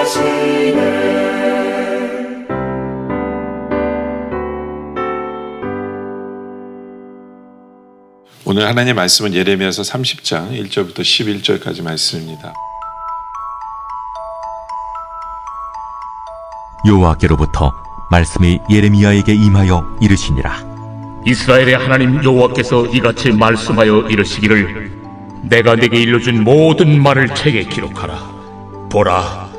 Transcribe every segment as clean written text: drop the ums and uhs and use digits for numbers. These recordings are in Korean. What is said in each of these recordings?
하시네. 오늘 하나님의 말씀은 예레미야서 30장 1절부터 11절까지 말씀입니다. 여호와께로부터 말씀이 예레미야에게 임하여 이르시니라. 이스라엘의 하나님 여호와께서 이같이 말씀하여 이르시기를 내가 네게 일러준 모든 말을 책에 기록하라. 보라,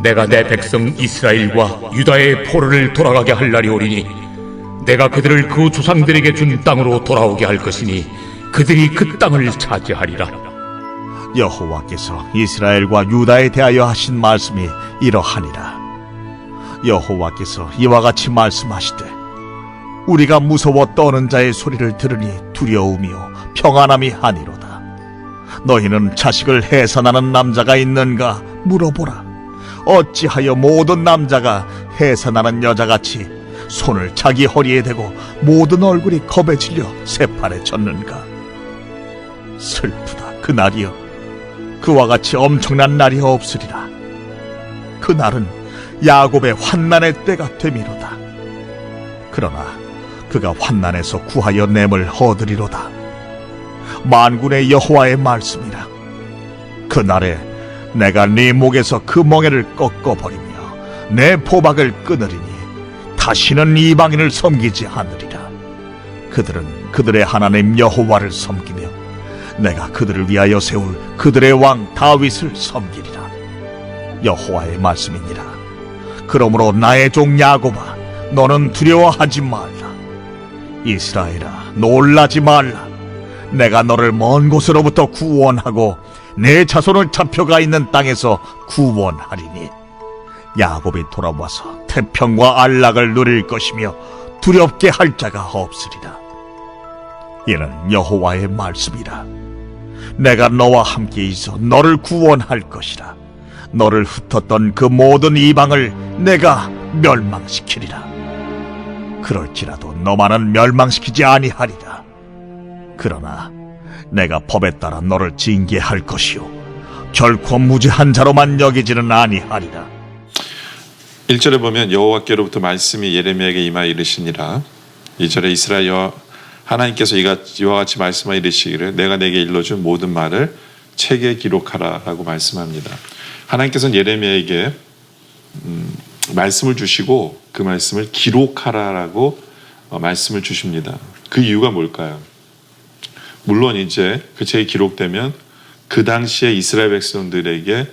내가 내 백성 이스라엘과 유다의 포로를 돌아가게 할 날이 오리니 내가 그들을 그 조상들에게 준 땅으로 돌아오게 할 것이니 그들이 그 땅을 차지하리라. 여호와께서 이스라엘과 유다에 대하여 하신 말씀이 이러하니라. 여호와께서 이와 같이 말씀하시되 우리가 무서워 떠는 자의 소리를 들으니 두려움이요 평안함이 아니로다. 너희는 자식을 해산하는 남자가 있는가 물어보라. 어찌하여 모든 남자가 해산하는 여자같이 손을 자기 허리에 대고 모든 얼굴이 겁에 질려 새팔에 젖는가. 슬프다 그날이여. 그와 같이 엄청난 날이 없으리라. 그날은 야곱의 환난의 때가 되미로다. 그러나 그가 환난에서 구하여 냄을 얻으리로다. 만군의 여호와의 말씀이라. 그날에 내가 네 목에서 그 멍에를 꺾어버리며 내 포박을 끊으리니 다시는 이방인을 섬기지 않으리라. 그들은 그들의 하나님 여호와를 섬기며 내가 그들을 위하여 세울 그들의 왕 다윗을 섬기리라. 여호와의 말씀이니라. 그러므로 나의 종 야곱아, 너는 두려워하지 말라. 이스라엘아, 놀라지 말라. 내가 너를 먼 곳으로부터 구원하고 내 자손을 잡혀가 있는 땅에서 구원하리니 야곱이 돌아와서 태평과 안락을 누릴 것이며 두렵게 할 자가 없으리라. 이는 여호와의 말씀이라. 내가 너와 함께 있어 너를 구원할 것이라. 너를 흩었던 그 모든 이방을 내가 멸망시키리라. 그럴지라도 너만은 멸망시키지 아니하리라. 그러나 내가 법에 따라 너를 징계할 것이요 결코 무죄한 자로만 여기지는 아니하리라. 1절에 보면 여호와께로부터 말씀이 예레미야에게 임하여 이르시니라. 2절에 이스라엘 하나님께서 이와 같이 말씀하여 이르시기를 내가 내게 일러준 모든 말을 책에 기록하라 라고 말씀합니다. 하나님께서는 예레미야에게 말씀을 주시고 그 말씀을 기록하라라고 말씀을 주십니다. 그 이유가 뭘까요? 물론 이제 그 책이 기록되면 그 당시에 이스라엘 백성들에게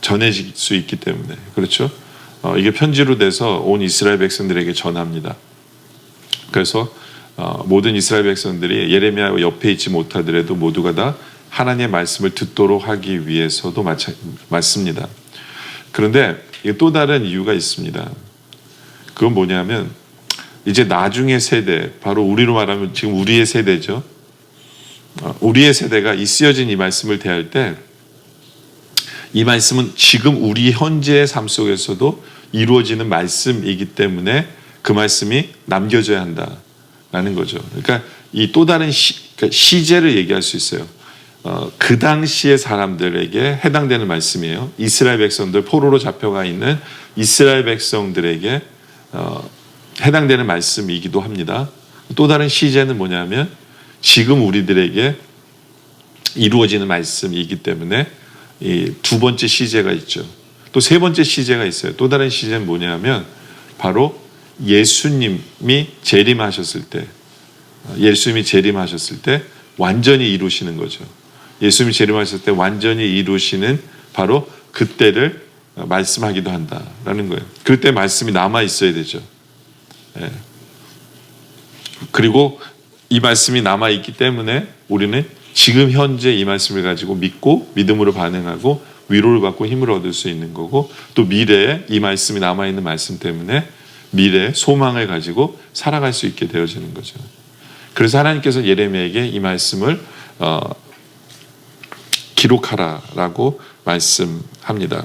전해질 수 있기 때문에, 그렇죠? 이게 편지로 돼서 온 이스라엘 백성들에게 전합니다. 그래서 모든 이스라엘 백성들이 예레미야 옆에 있지 못하더라도 모두가 다 하나님의 말씀을 듣도록 하기 위해서도 맞습니다. 그런데 또 다른 이유가 있습니다. 그건 뭐냐면 이제 나중의 세대, 바로 우리로 말하면 지금 우리의 세대죠. 우리의 세대가 이 쓰여진 이 말씀을 대할 때 이 말씀은 지금 우리 현재의 삶 속에서도 이루어지는 말씀이기 때문에 그 말씀이 남겨져야 한다라는 거죠. 그러니까 이 또 다른 그러니까 시제를 얘기할 수 있어요. 그 당시의 사람들에게 해당되는 말씀이에요. 이스라엘 백성들, 포로로 잡혀가 있는 이스라엘 백성들에게 해당되는 말씀이기도 합니다. 또 다른 시제는 뭐냐면 지금 우리들에게 이루어지는 말씀이기 때문에 이 두 번째 시제가 있죠. 또 세 번째 시제가 있어요. 또 다른 시제는 뭐냐면 바로 예수님이 재림하셨을 때 완전히 이루시는 거죠. 예수님이 재림하셨을 때 완전히 이루시는 바로 그때를 말씀하기도 한다라는 거예요. 그때 말씀이 남아 있어야 되죠. 예. 그리고 이 말씀이 남아 있기 때문에 우리는 지금 현재 이 말씀을 가지고 믿고 믿음으로 반응하고 위로를 받고 힘을 얻을 수 있는 거고, 또 미래에 이 말씀이 남아 있는 말씀 때문에 미래의 소망을 가지고 살아갈 수 있게 되어지는 거죠. 그래서 하나님께서 예레미야에게 이 말씀을 기록하라라고 말씀합니다.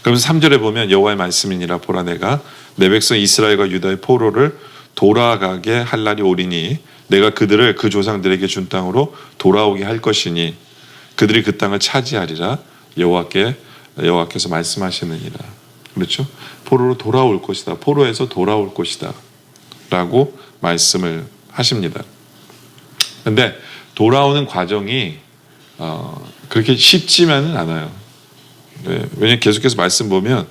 그러면서 3절에 보면 여호와의 말씀이니라. 보라, 내가 내 백성 이스라엘과 유다의 포로를 돌아가게 할 날이 오리니 내가 그들을 그 조상들에게 준 땅으로 돌아오게 할 것이니 그들이 그 땅을 차지하리라. 여호와께 여호와께서 말씀하시느니라. 그렇죠? 포로로 돌아올 것이다. 포로에서 돌아올 것이다. 라고 말씀을 하십니다. 근데 돌아오는 과정이 그렇게 쉽지만은 않아요. 네, 왜냐하면 계속해서 말씀 보면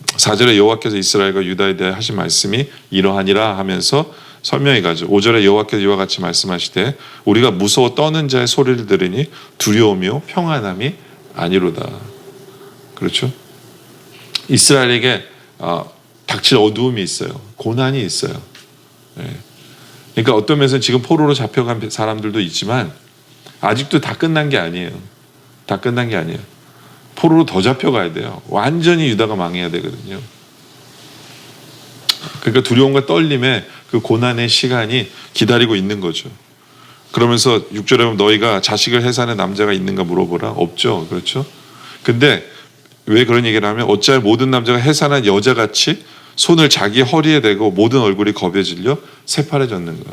4절에 여호와께서 이스라엘과 유다에 대해 하신 말씀이 이러하니라 하면서 설명해 가죠. 5절에 여호와께서 이와 같이 말씀하시되 우리가 무서워 떠는 자의 소리를 들으니 두려움이요 평안함이 아니로다. 그렇죠? 이스라엘에게 닥칠 어두움이 있어요. 고난이 있어요. 네. 그러니까 어떤 면에서 지금 포로로 잡혀간 사람들도 있지만 아직도 다 끝난 게 아니에요. 다 끝난 게 아니에요. 포로로 더 잡혀가야 돼요. 완전히 유다가 망해야 되거든요. 그러니까 두려움과 떨림에 그 고난의 시간이 기다리고 있는 거죠. 그러면서 6절에 보면 너희가 자식을 해산한 남자가 있는가 물어보라. 없죠. 그렇죠? 근데 왜 그런 얘기를 하면 어찌할 모든 남자가 해산한 여자같이 손을 자기 허리에 대고 모든 얼굴이 겁에 질려 새파래졌는가.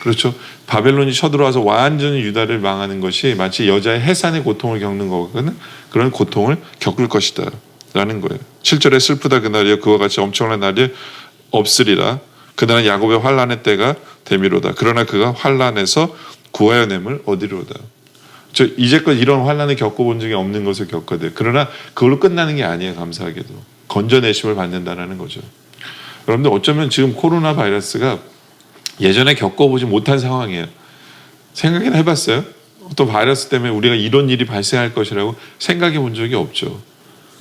그렇죠? 바벨론이 쳐들어와서 완전히 유다를 망하는 것이 마치 여자의 해산의 고통을 겪는 거거든. 그런 고통을 겪을 것이다 라는 거예요. 7절에 슬프다 그날이여 그와 같이 엄청난 날이 없으리라. 그날은 야곱의 환난의 때가 되미로다. 그러나 그가 환난에서 구하여 냄을 얻으리로다. 저 이제껏 이런 환난을 겪어본 적이 없는 것을 겪거든. 그러나 그걸로 끝나는 게 아니에요. 감사하게도 건져내심을 받는다는 거죠. 여러분들 어쩌면 지금 코로나 바이러스가 예전에 겪어보지 못한 상황이에요. 생각이나 해봤어요? 어떤 바이러스 때문에 우리가 이런 일이 발생할 것이라고 생각해 본 적이 없죠.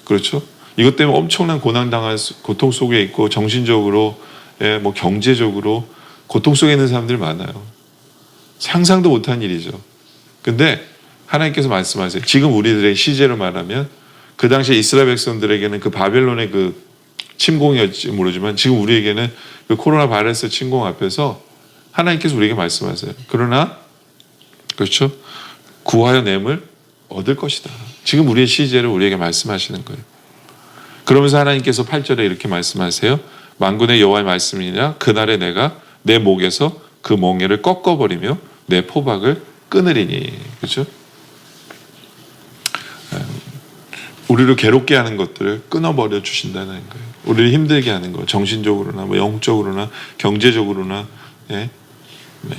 그렇죠? 이것 때문에 엄청난 고난당할 고통 속에 있고 정신적으로 뭐 경제적으로 고통 속에 있는 사람들이 많아요. 상상도 못한 일이죠. 근데 하나님께서 말씀하세요. 지금 우리들의 시제로 말하면 그 당시에 이스라엘 백성들에게는 그 바벨론의 그 침공이었지 모르지만 지금 우리에게는 그 코로나 바이러스 침공 앞에서 하나님께서 우리에게 말씀하세요. 그러나 그렇죠? 구하여 냄을 얻을 것이다. 지금 우리의 시제를 우리에게 말씀하시는 거예요. 그러면서 하나님께서 8절에 이렇게 말씀하세요. 만군의 여호와의 말씀이니라 그날에 내가 내 목에서 그 멍에를 꺾어버리며 내 포박을 끊으리니. 그렇죠? 우리를 괴롭게 하는 것들을 끊어버려 주신다는 거예요. 우리를 힘들게 하는 거, 정신적으로나 뭐 영적으로나 경제적으로나. 예? 네.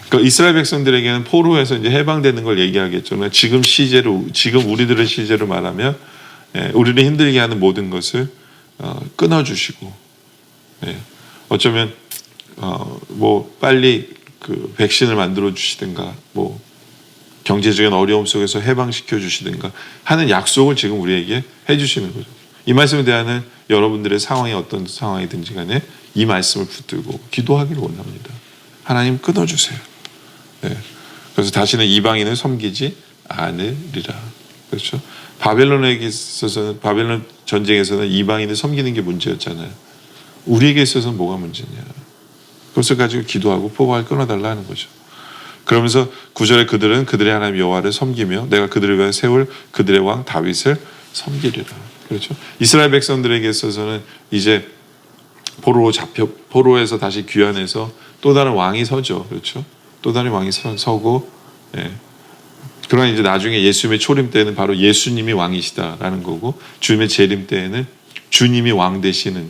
그러니까 이스라엘 백성들에게는 포로에서 이제 해방되는 걸 얘기하겠죠. 지금 시제로, 지금 우리들의 시제로 말하면 우리를 힘들게 하는 모든 것을 끊어주시고, 어쩌면 뭐 빨리 그 백신을 만들어 주시든가, 뭐 경제적인 어려움 속에서 해방시켜 주시든가 하는 약속을 지금 우리에게 해주시는 거죠. 이 말씀에 대한 여러분들의 상황이 어떤 상황이든지 간에 이 말씀을 붙들고 기도하기를 원합니다. 하나님 끊어주세요. 그래서 다시는 이방인을 섬기지 않으리라. 그렇죠? 바벨론에게 있어서는, 바벨론 전쟁에서는 이방인을 섬기는 게 문제였잖아요. 우리에게 있어서는 뭐가 문제냐. 그것을 가지고 기도하고 포박을 끊어달라 하는 거죠. 그러면서 9절에 그들은 그들의 하나님 여호와를 섬기며 내가 그들을 위해 세울 그들의 왕 다윗을 섬기리라. 그렇죠? 이스라엘 백성들에게 있어서는 이제 포로에서 다시 귀환해서 또 다른 왕이 서죠. 그렇죠? 또 다른 왕이 서고, 그러나 이제 나중에 예수님의 초림 때는 바로 예수님이 왕이시다라는 거고, 주님의 재림 때에는 주님이 왕 되시는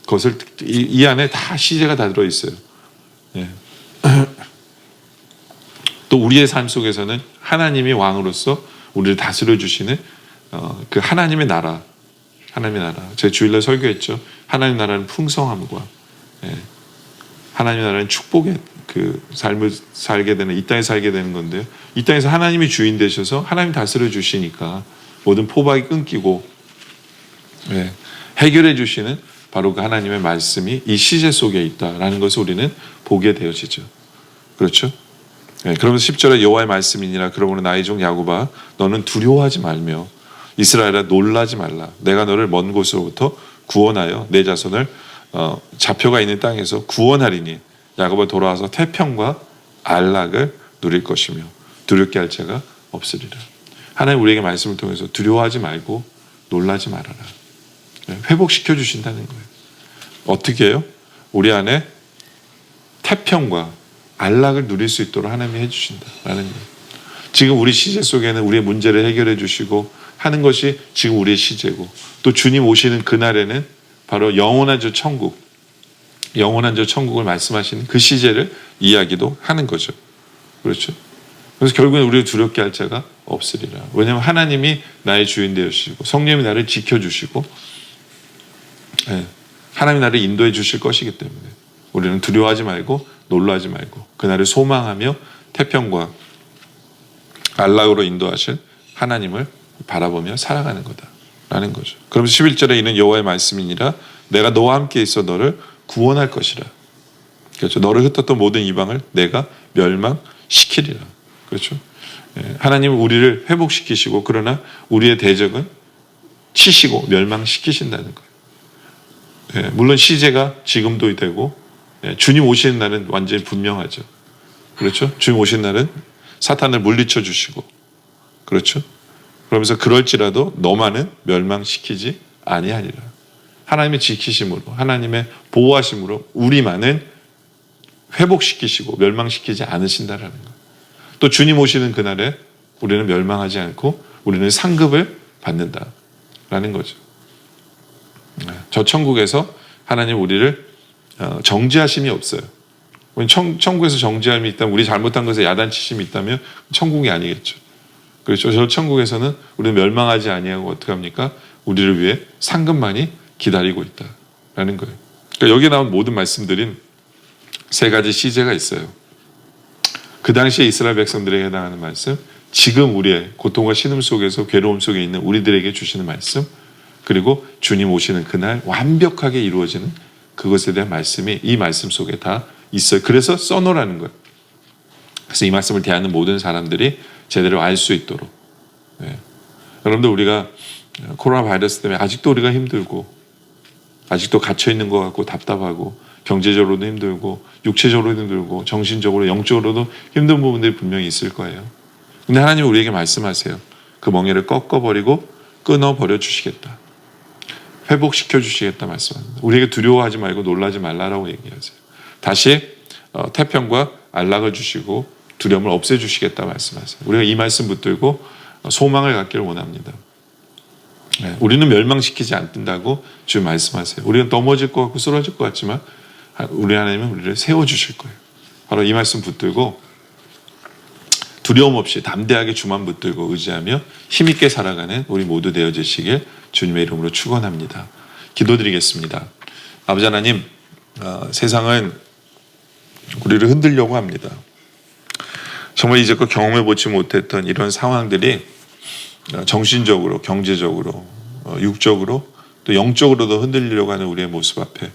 것을 이 안에 다 시제가 다 들어 있어요. 또 우리의 삶 속에서는 하나님이 왕으로서 우리를 다스려 주시는 그 하나님의 나라, 제가 주일날 설교했죠. 하나님 나라는 풍성함과 하나님 나라는 축복의 그 삶을 살게 되는, 이 땅에 살게 되는 건데요. 이 땅에서 하나님이 주인 되셔서 하나님 다스려 주시니까 모든 포박이 끊기고 해결해 주시는 바로 그 하나님의 말씀이 이 시제 속에 있다라는 것을 우리는 보게 되어지죠. 그렇죠? 그러면서 10절에 여호와의 말씀이니라 그러므로 나의 종 야곱아 너는 두려워하지 말며 이스라엘아 놀라지 말라. 내가 너를 먼 곳으로부터 구원하여 내 자손을 잡혀가 있는 땅에서 구원하리니 야곱아 돌아와서 태평과 안락을 누릴 것이며 두렵게 할 자가 없으리라. 하나님 우리에게 말씀을 통해서 두려워하지 말고 놀라지 말아라. 회복시켜 주신다는 거예요. 어떻게 해요? 우리 안에 태평과 안락을 누릴 수 있도록 하나님이 해주신다라는 거예요. 지금 우리 시제 속에는 우리의 문제를 해결해 주시고 하는 것이 지금 우리의 시제고, 또 주님 오시는 그날에는 바로 영원한 저 천국, 영원한 저 천국을 말씀하시는 그 시제를 이야기도 하는 거죠. 그렇죠. 그래서 결국엔 우리를 두렵게 할 자가 없으리라. 왜냐하면 하나님이 나의 주인 되어주시고 성령이 나를 지켜주시고 하나님이 나를 인도해 주실 것이기 때문에 우리는 두려워하지 말고 놀라지 말고 그날을 소망하며 태평과 안락으로 인도하실 하나님을 바라보며 살아가는 거다라는 거죠. 그러면서 11절에 있는 여호와의 말씀이니라 내가 너와 함께 있어 너를 구원할 것이라. 그렇죠. 너를 흩었던 모든 이방을 내가 멸망시키리라. 그렇죠. 하나님은 우리를 회복시키시고 그러나 우리의 대적은 치시고 멸망시키신다는 거예요. 물론 시제가 지금도 되고 주님 오시는 날은 완전히 분명하죠. 그렇죠. 주님 오시는 날은 사탄을 물리쳐 주시고 그렇죠. 그러면서 그럴지라도 너만은 멸망시키지 아니하리라. 하나님의 지키심으로 하나님의 보호하심으로 우리만은 회복시키시고 멸망시키지 않으신다라는 거예요. 또 주님 오시는 그날에 우리는 멸망하지 않고 우리는 상급을 받는다라는 거죠. 저 천국에서 하나님 우리를 정죄하심이 없어요. 천국에서 정죄함이 있다면 우리 잘못한 것에 야단치심이 있다면 천국이 아니겠죠. 그렇죠. 저 천국에서는 우리는 멸망하지 아니하고 어떻게 합니까? 우리를 위해 상급만이 기다리고 있다라는 거예요. 그러니까 여기에 나온 모든 말씀들인 세 가지 시제가 있어요. 그 당시에 이스라엘 백성들에게 해당하는 말씀, 지금 우리의 고통과 신음 속에서 괴로움 속에 있는 우리들에게 주시는 말씀, 그리고 주님 오시는 그날 완벽하게 이루어지는 그것에 대한 말씀이 이 말씀 속에 다 있어요. 그래서 써놓으라는 거예요. 그래서 이 말씀을 대하는 모든 사람들이 제대로 알 수 있도록. 여러분들 우리가 코로나 바이러스 때문에 아직도 우리가 힘들고 아직도 갇혀있는 것 같고 답답하고 경제적으로도 힘들고 육체적으로도 힘들고 정신적으로 영적으로도 힘든 부분들이 분명히 있을 거예요. 근데 하나님이 우리에게 말씀하세요. 그 멍에를 꺾어버리고 끊어버려 주시겠다. 회복시켜 주시겠다 말씀합니다. 우리에게 두려워하지 말고 놀라지 말라라고 얘기하세요. 다시 태평과 안락을 주시고 두려움을 없애주시겠다 말씀하세요. 우리가 이 말씀 붙들고 소망을 갖기를 원합니다. 우리는 멸망시키지 않는다고 주님 말씀하세요. 우리는 넘어질 것 같고 쓰러질 것 같지만 우리 하나님은 우리를 세워주실 거예요. 바로 이 말씀 붙들고 두려움 없이 담대하게 주만 붙들고 의지하며 힘있게 살아가는 우리 모두 되어지시길 주님의 이름으로 축원합니다. 기도드리겠습니다. 아버지 하나님, 세상은 우리를 흔들려고 합니다. 정말 이제껏 경험해보지 못했던 이런 상황들이 정신적으로, 경제적으로, 육적으로 또 영적으로도 흔들리려고 하는 우리의 모습 앞에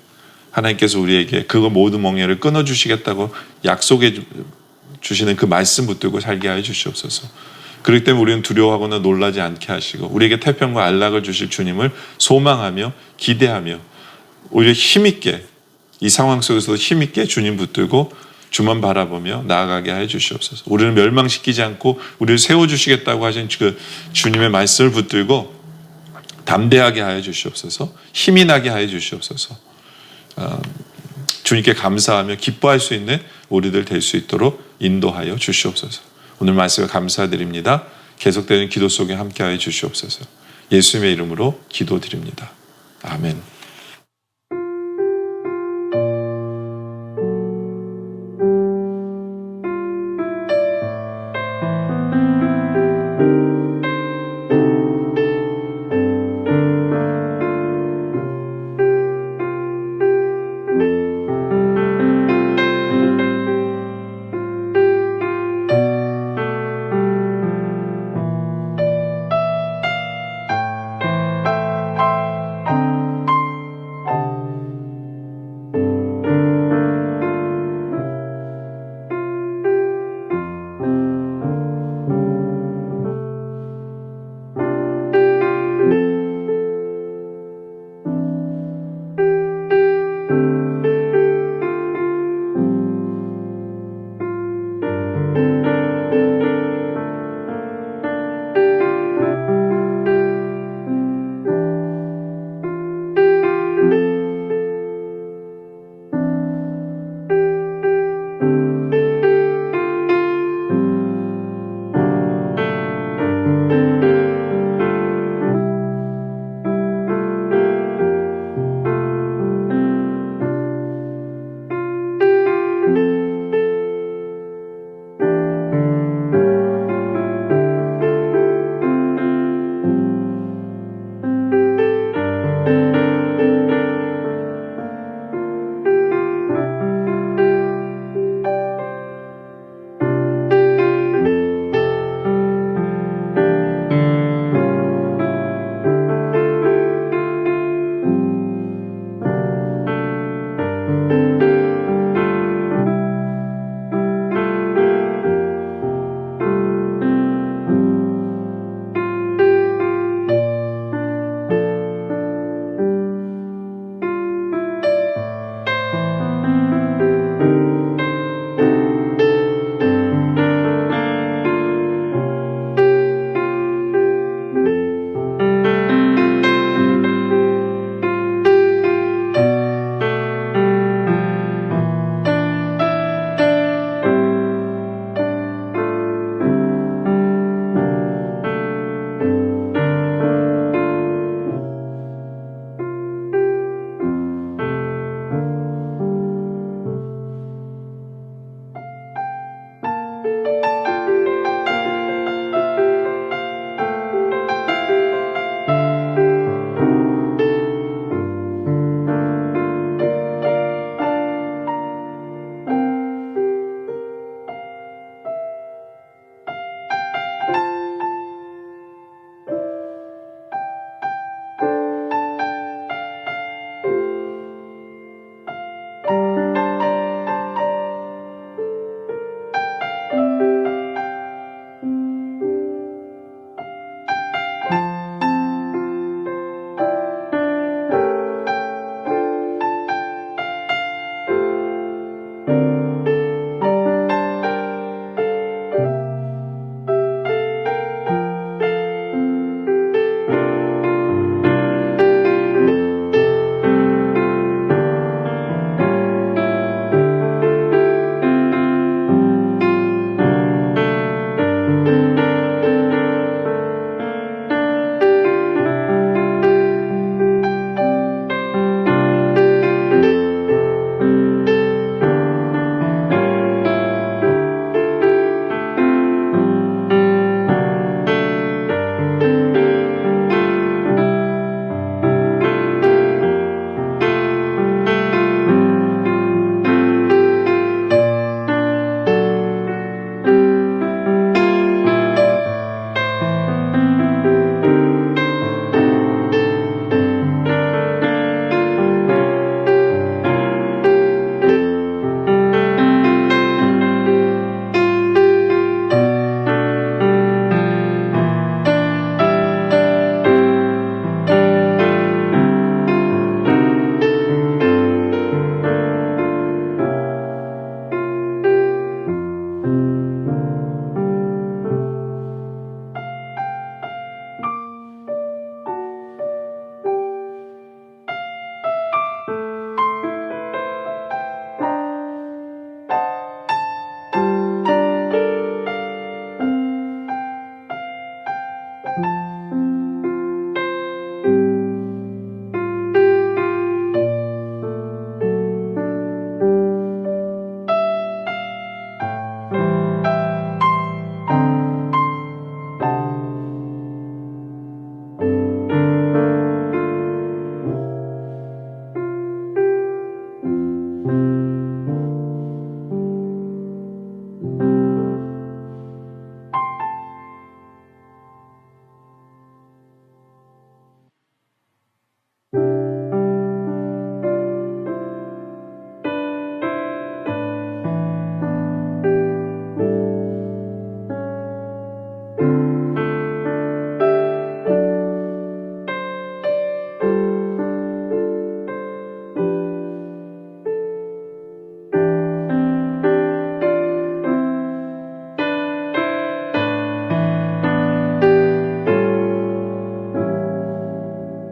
하나님께서 우리에게 그거 모든 멍에를 끊어주시겠다고 약속해 주시는 그 말씀 붙들고 살게 하여 주시옵소서. 그렇기 때문에 우리는 두려워하거나 놀라지 않게 하시고 우리에게 태평과 안락을 주실 주님을 소망하며 기대하며 오히려 힘있게 이 상황 속에서도 힘있게 주님 붙들고 주만 바라보며 나아가게 하여 주시옵소서. 우리를 멸망시키지 않고 우리를 세워주시겠다고 하신 그 주님의 말씀을 붙들고 담대하게 하여 주시옵소서. 힘이 나게 하여 주시옵소서. 주님께 감사하며 기뻐할 수 있는 우리들 될 수 있도록 인도하여 주시옵소서. 오늘 말씀을 감사드립니다. 계속되는 기도 속에 함께하여 주시옵소서. 예수님의 이름으로 기도드립니다. 아멘.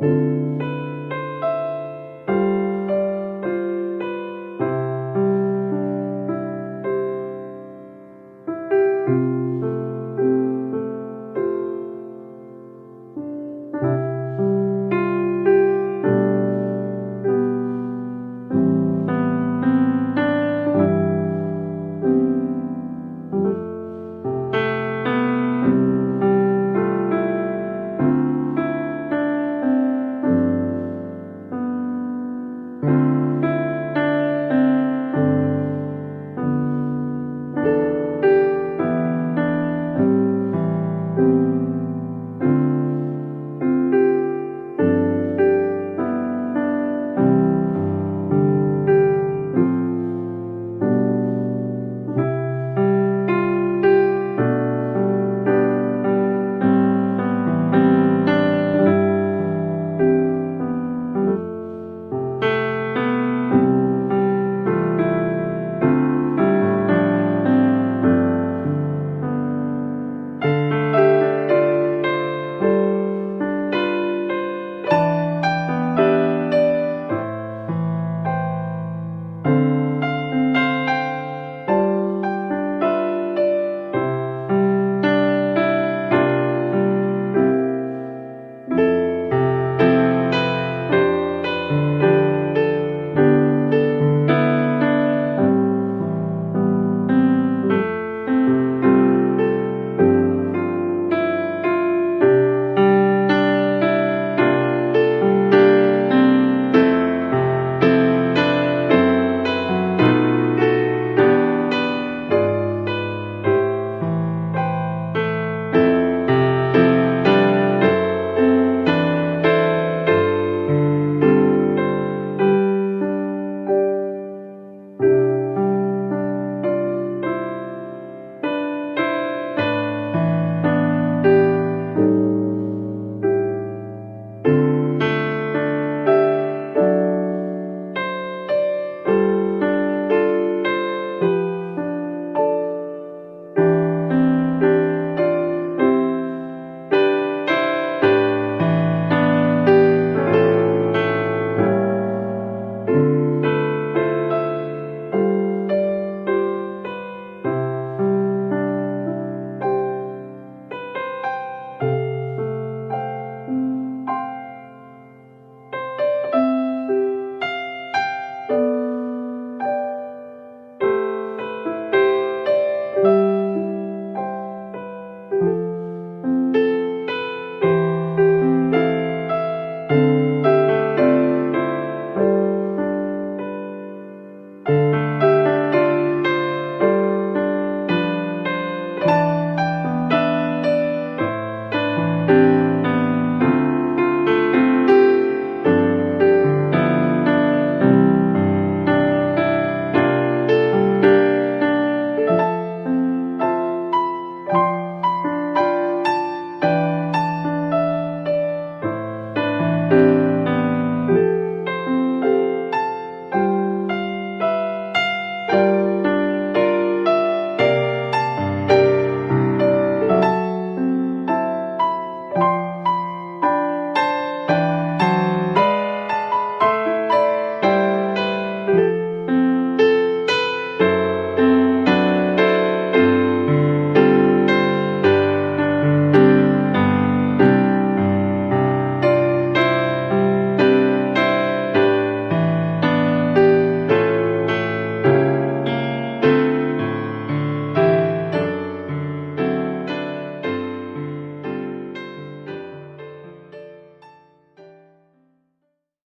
아멘.